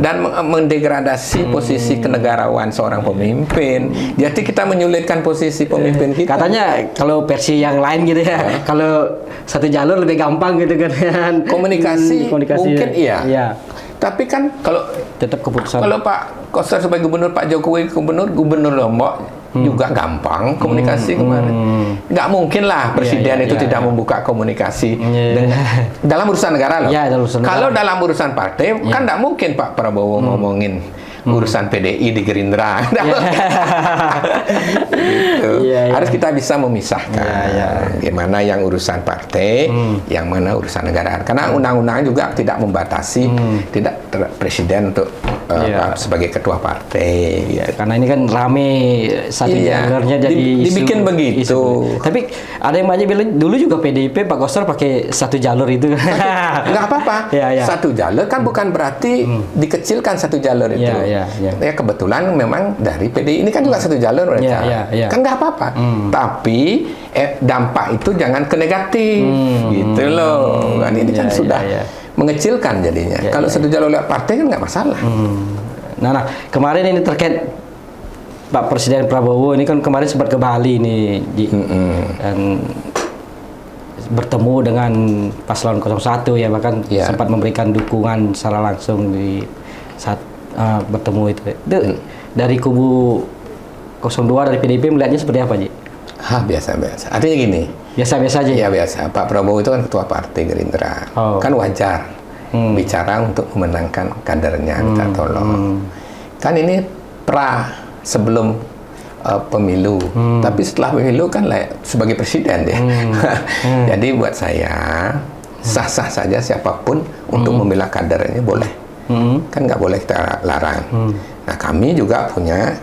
dan mendegradasi posisi kenegarawan seorang pemimpin. Jadi kita menyulitkan posisi pemimpin kita. Katanya kalau versi yang lain gitu ya, kalau 1 jalur lebih gampang gitu kan. Komunikasi mungkin iya. Tapi kan kalau tetap keputusan. Kalau Pak Koster sebagai gubernur, Pak Jokowi gubernur Lombok juga gampang komunikasi kemarin. Nggak mungkin lah presiden itu tidak membuka komunikasi dalam urusan negara loh. Kalau dalam urusan partai kan nggak mungkin Pak Prabowo ngomongin urusan PDI di Gerindra. Gitu. Harus kita bisa memisahkan gimana yang urusan partai, yang mana urusan negara. Karena undang-undang juga tidak membatasi tidak presiden untuk sebagai ketua partai. Gitu. Karena ini kan rame 1 jalurnya jadi dibikin isu, begitu. Tapi ada yang banyak bilang dulu juga PDIP Pak Koster pakai 1 jalur itu. Nggak apa-apa. 1 jalur kan bukan berarti dikecilkan 1 jalur itu. Ya kebetulan memang dari PDI ini kan juga 1 jalur mereka. Kan nggak apa-apa. Tapi dampak itu jangan ke negatif, gitu loh. Kan ini kan sudah mengecilkan jadinya. Kalau 1 jalur lewat partai kan nggak masalah. Nah, kemarin ini terkait Pak Presiden Prabowo ini kan kemarin sempat ke Bali nih, dan bertemu dengan paslon 01 ya, bahkan sempat memberikan dukungan secara langsung di saat bertemu itu. Dari kubu 02 dari PDIP melihatnya seperti apa, Ji? Biasa-biasa. Artinya gini. Biasa-biasa aja. Ya biasa. Pak Prabowo itu kan ketua partai Gerindra. Kan wajar bicara untuk memenangkan kadernya, minta tolong. Kan ini sebelum pemilu. Tapi setelah pemilu kan sebagai presiden deh. Jadi buat saya Sah-sah saja siapapun untuk membela kader ini boleh. Kan nggak boleh kita larang. Nah, kami juga punya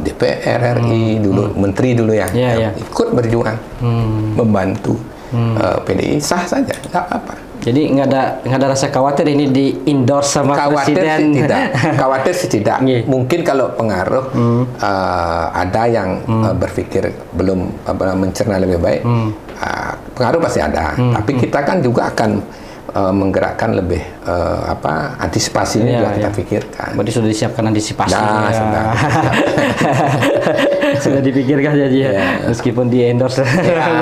DPR RI dulu, menteri dulu yang ikut berjuang, membantu PDI, sah saja, nggak apa. Jadi nggak ada rasa khawatir ini di endorse sama presiden. Khawatir sih tidak. Mungkin kalau pengaruh ada yang berpikir belum mencerna lebih baik, pengaruh pasti ada. Tapi kita kan juga akan menggerakkan lebih antisipasinya juga kita pikirkan. Berarti sudah disiapkan antisipasi. Sudah. Sudah dipikirkan jadi meskipun di endorse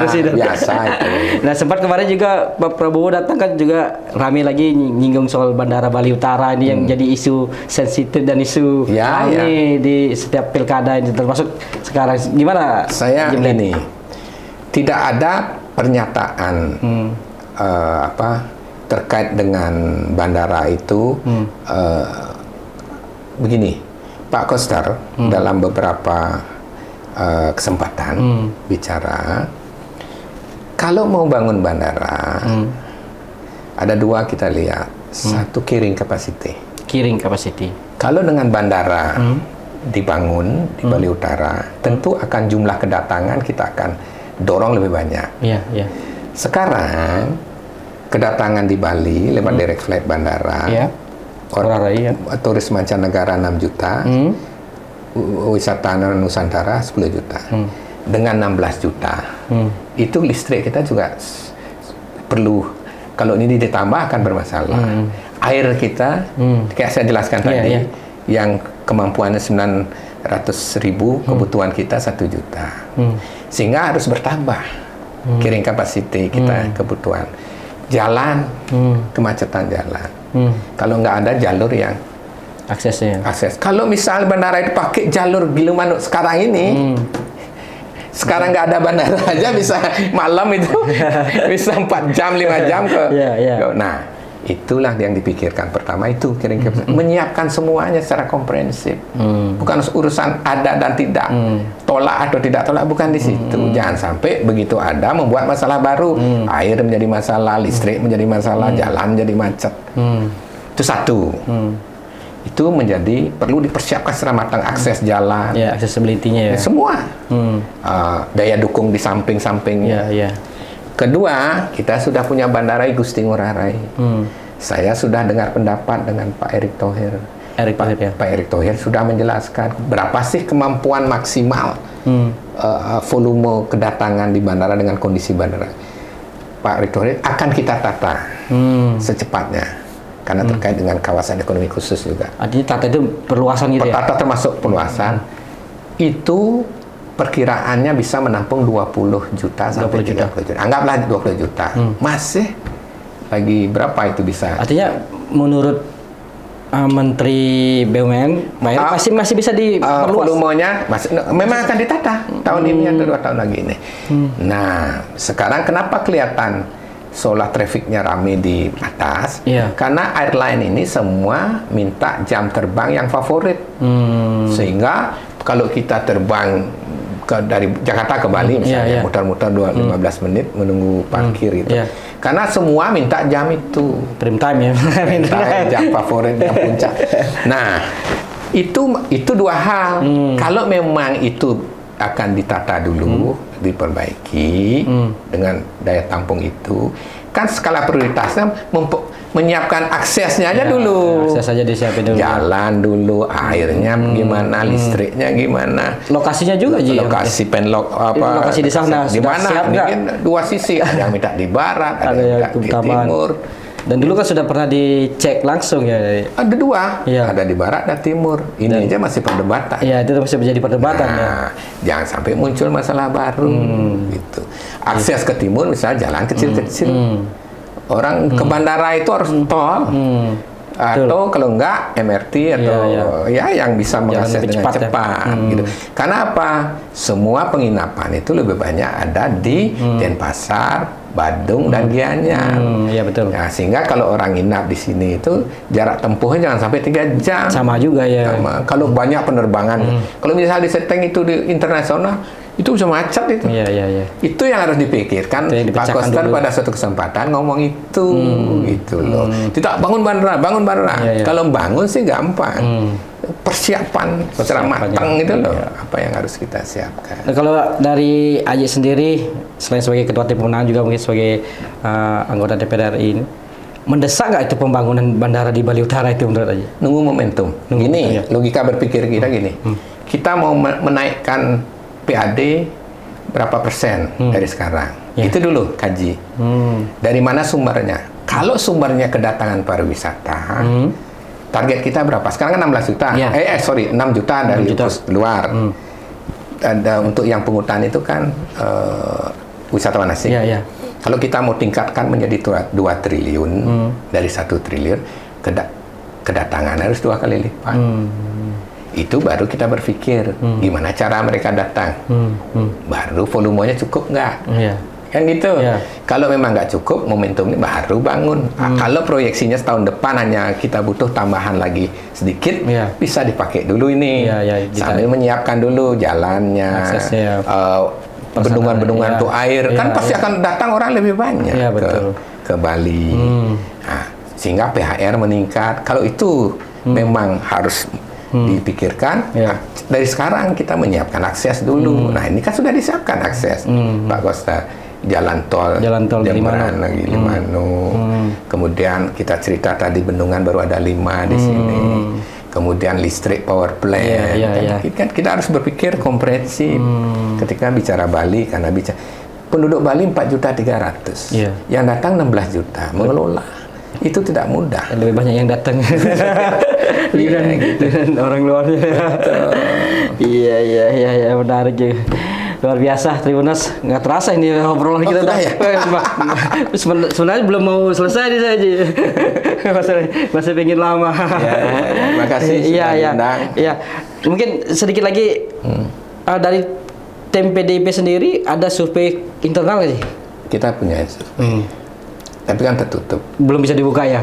presiden. Biasa itu. Nah, sempat kemarin juga Pak Prabowo datang kan juga ramai lagi nyinggung soal Bandara Bali Utara ini yang jadi isu sensitif dan isu ramai di setiap pilkada ini, termasuk sekarang. Gimana? Saya ini tidak ada pernyataan terkait dengan bandara itu. Begini, Pak Koster dalam beberapa kesempatan bicara, kalau mau bangun bandara ada dua kita lihat. Satu, carrying capacity. Kalau dengan bandara dibangun di Bali Utara, tentu akan jumlah kedatangan kita akan dorong lebih banyak. Sekarang kedatangan di Bali lewat direct flight bandara, turis mancanegara 6 juta, wisata Nusantara 10 juta, dengan 16 juta, itu listrik kita juga perlu, kalau ini ditambah akan bermasalah. Air kita, kayak saya jelaskan tadi, yang kemampuannya 900.000, kebutuhan kita 1 juta, sehingga harus bertambah carrying capacity kita, kebutuhan. Jalan, kemacetan jalan. Kalau nggak ada jalur yang akses. Kalau misal bandara itu pakai jalur Gilimanuk sekarang ini, sekarang nggak ada bandara aja bisa malam itu bisa 4 jam, 5 jam ke. Nah, itulah yang dipikirkan pertama itu kira-kira menyiapkan semuanya secara komprehensif. Bukan urusan ada dan tidak, tolak atau tidak tolak, bukan di situ. Jangan sampai begitu ada membuat masalah baru. Air menjadi masalah, listrik menjadi masalah, jalan menjadi macet. Itu satu. Itu menjadi perlu dipersiapkan secara matang, akses jalan, accessibility-nya semua. Daya dukung di samping-sampingnya. Kedua, kita sudah punya Bandara I Gusti Ngurah Rai. Saya sudah dengar pendapat dengan Pak Erick Thohir. Pak Erick Thohir sudah menjelaskan berapa sih kemampuan maksimal volume kedatangan di bandara dengan kondisi bandara. Pak Erick Thohir akan kita tata secepatnya, karena terkait dengan kawasan ekonomi khusus juga. Artinya tata itu perluasan gitu ya? Tata termasuk perluasan. Itu perkiraannya bisa menampung 20 juta sampai 30 juta. Anggaplah 20 juta. Masih lagi berapa itu bisa? Artinya menurut Menteri BUMN, masih bisa diperluas. Volumenya memang akan ditata tahun ini atau 2 tahun lagi ini. Nah, sekarang kenapa kelihatan solar trafficnya rame di atas? Karena airline ini semua minta jam terbang yang favorit. Sehingga kalau kita terbang dari Jakarta ke Bali misalnya, muter-muter 15 menit menunggu parkir itu. Karena semua minta jam itu. Prime time ya. Jam favorit, jam puncak. Nah, itu dua hal. Kalau memang itu akan ditata dulu, diperbaiki dengan daya tampung itu, kan skala prioritasnya menyiapkan aksesnya aja dulu. Akses aja disiapin dulu. Jalan dulu, airnya gimana, listriknya gimana. Lokasinya juga lokasi lokasi di sana di mana? Mungkin dua sisi, ada yang minta di barat, ada yang minta di timur. Dan dulu kan sudah pernah dicek langsung ya. Ada dua, ada di barat dan timur. Ini aja masih perdebatan. Iya, itu masih menjadi perdebatan. Jangan sampai muncul masalah baru. Gitu. Akses ke timur misalnya jalan kecil-kecil. Orang ke bandara itu harus tol. Atau kalau enggak MRT atau yang bisa mengakses dengan cepat. Gitu. Karena apa? Semua penginapan itu lebih banyak ada di Denpasar, Badung dan Gianyar. Iya betul. Nah, sehingga kalau orang nginap di sini itu jarak tempuhnya jangan sampai 3 jam. Sama juga ya. Kalau banyak penerbangan. Kalau misalnya disetting itu di internasional, Itu bisa macet itu. Iya. Itu yang harus dipikirkan. Itu yang Pak dipecahkan Koster dulu. pada suatu kesempatan ngomong itu, gitu loh. Tidak bangun bandara. Iya. Kalau bangun sih gampang. Persiapan secara Persiapannya. matang gitu loh. Iya. Apa yang harus kita siapkan. Nah, kalau dari Aji sendiri, selain sebagai Ketua Tim Pemenangan juga mungkin sebagai anggota DPR RI ini, mendesak nggak itu pembangunan bandara di Bali Utara itu menurut Aji? Nunggu momentum. Nunggu Gini, momentum, ya. logika berpikir kita gini. Kita mau menaikkan PAD berapa persen dari sekarang. Ya. Itu dulu kaji. Dari mana sumbernya? Kalau sumbernya kedatangan pariwisata, target kita berapa? Sekarang kan 16 juta. Ya. 6 juta dari 6 juta. luar. Ada untuk yang pungutan itu kan wisatawan asing. Iya. Kalau kita mau tingkatkan menjadi 2 triliun dari 1 triliun, kedatangan harus 2 kali lipat. Itu baru kita berpikir gimana cara mereka datang. Baru volumenya cukup nggak? Iya. Kan gitu. Ya. Kalau memang nggak cukup, momentum ini baru bangun. Kalau proyeksinya setahun depan hanya kita butuh tambahan lagi sedikit, Ya. bisa dipakai dulu ini. Ya, Sambil menyiapkan dulu jalannya, Aksesnya. bendungan-bendungan Ya. untuk air. Kan Ya, pasti ya. akan datang orang lebih banyak Ya, betul. ke Bali. Nah, sehingga PHR meningkat. Kalau itu memang harus dipikirkan. Ya. Nah, dari sekarang kita menyiapkan akses dulu. Nah, ini kan sudah disiapkan akses, Pak Koster. Jalan tol Gilimanuk. lagi Gilimanuk. Kemudian kita cerita tadi bendungan baru ada 5 di sini. Kemudian listrik power plant. Iya. Kan kita harus berpikir komprehensif ketika bicara Bali, karena penduduk Bali 4.300.000. Iya. Yang datang 16 juta mengelola. Itu tidak mudah. Lebih banyak yang datang. Iya, gitu. Dan orang luarnya. Iya, menarik juga. Luar biasa, Tribuners. Nggak terasa ini obrolan kita. sudah ya? Sebenarnya belum mau selesai nih saya, Ji. masih pengen lama. Ya. Makasih sudah diundang. Iya. Mungkin sedikit lagi dari tim PDIP sendiri ada survei internal nggak sih? Kita punya survei. Tapi kan tertutup. Belum bisa dibuka ya?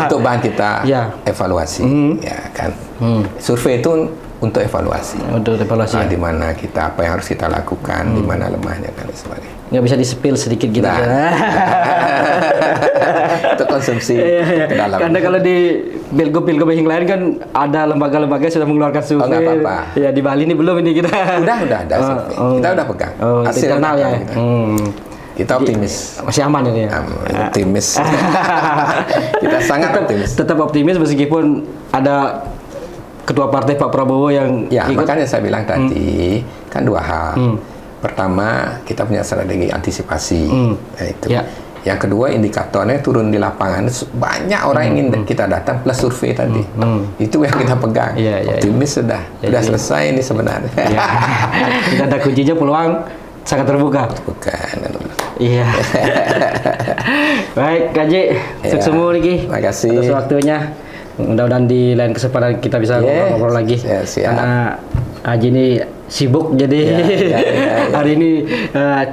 Untuk bahan kita Ya. evaluasi, ya kan. Survei itu untuk evaluasi. Untuk evaluasi. Di mana kita, apa yang harus kita lakukan, di mana lemahnya dan lain sebagainya. Nggak bisa di-spill sedikit gitu. Nah. Itu konsumsi ke dalam. Karena kalau di pilgub yang lain kan ada lembaga-lembaga yang sudah mengeluarkan survei. nggak apa-apa. Ya di Bali ini belum ini kita. Udah ada survei. Kita udah pegang. Hasil internal ya. Kita optimis. Masih aman ini ya. Optimis. Kita sangat optimis. Tetap optimis meskipun ada ketua partai Pak Prabowo yang Ya, ikut. makanya saya bilang tadi kan 2 hal. Pertama, kita punya strategi antisipasi. Itu. Ya. Yang kedua, indikatornya turun di lapangan. Banyak orang ingin kita datang plus survei tadi. Itu yang kita pegang. Iya. Optimis sudah. Sudah selesai ini sebenarnya. Ya. Tidak ada kuncinya, peluang sangat terbuka. Bukan. Iya. Baik, Kaji. Sukses semua lagi. Makasih. Atas waktunya. Mudah-mudahan di lain kesempatan kita bisa ngobrol lagi. Siap. Karena Haji ini sibuk, jadi Ya. hari ini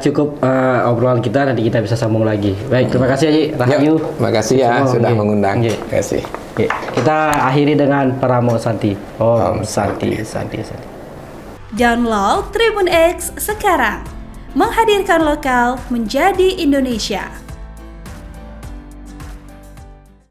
cukup obrolan kita. Nanti kita bisa sambung lagi. Baik, terima kasih Haji. Rahayu. Terima kasih ya Semua. sudah Oke. mengundang. Oke. Terima kasih. Oke. Kita akhiri dengan Paramo Santi. Om Santi. Download Tribun X sekarang. Menghadirkan lokal menjadi Indonesia.